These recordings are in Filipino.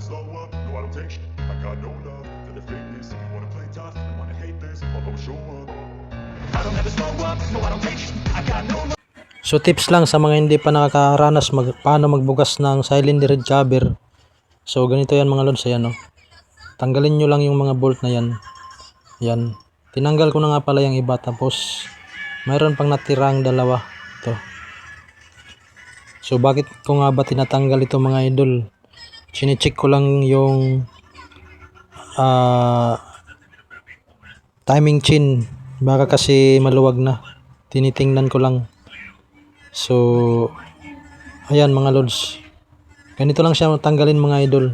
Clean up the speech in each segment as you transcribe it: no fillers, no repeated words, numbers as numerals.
slow up, no I don't take shit. I got no love for the fakeness. If you wanna play tough and wanna hate this, I'll always show up. I don't ever slow up, no I don't take shit. I got no love. So tips lang sa mga hindi pa nakakaranas paano magbugas ng cylinder head cover. So ganito yan mga lods, ayan, no? Tanggalin nyo lang yung mga bolt na yan. Yan. Tinanggal ko na nga pala yung iba, tapos mayroon pang natirang dalawa. Ito. So bakit ko nga ba tinatanggal ito mga idol? Chine-check ko lang yung timing chain. Baka kasi maluwag na. Tinitingnan ko lang. So ayan mga lods. Ganito lang siya tanggalin mga idol.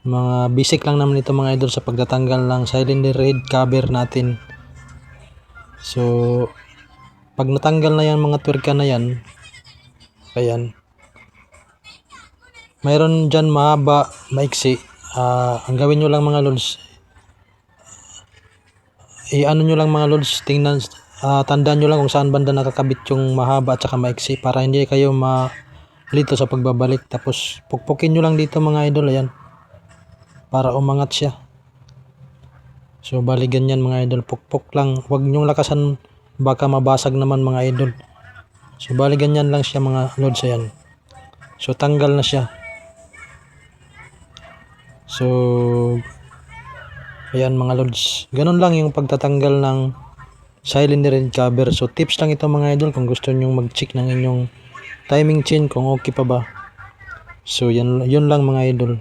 Mga basic lang naman ito mga idol sa pagtatanggal ng cylinder head cover natin. So pag natanggal na yan mga twerka na yan, ayan, mayroon dyan mahaba, maiksi. Ang gawin nyo lang mga lods, i-ano nyo lang mga lods, tingnan, tandaan nyo lang kung saan banda nakakabit yung mahaba at saka maiksi para hindi kayo malito sa pagbabalik. Tapos pukpukin nyo lang dito mga idol, ayan, para umangat siya. So bali ganyan mga idol, pukpok lang, huwag nyong lakasan, baka mabasag naman mga idol. So bali ganyan lang siya mga lods, ayan. So tanggal na siya. So ayan mga lods, ganun lang yung pagtatanggal ng cylinder head cover. So tips lang ito mga idol kung gusto nyong mag-check ng inyong timing chain kung okay pa ba. So yun lang mga idol.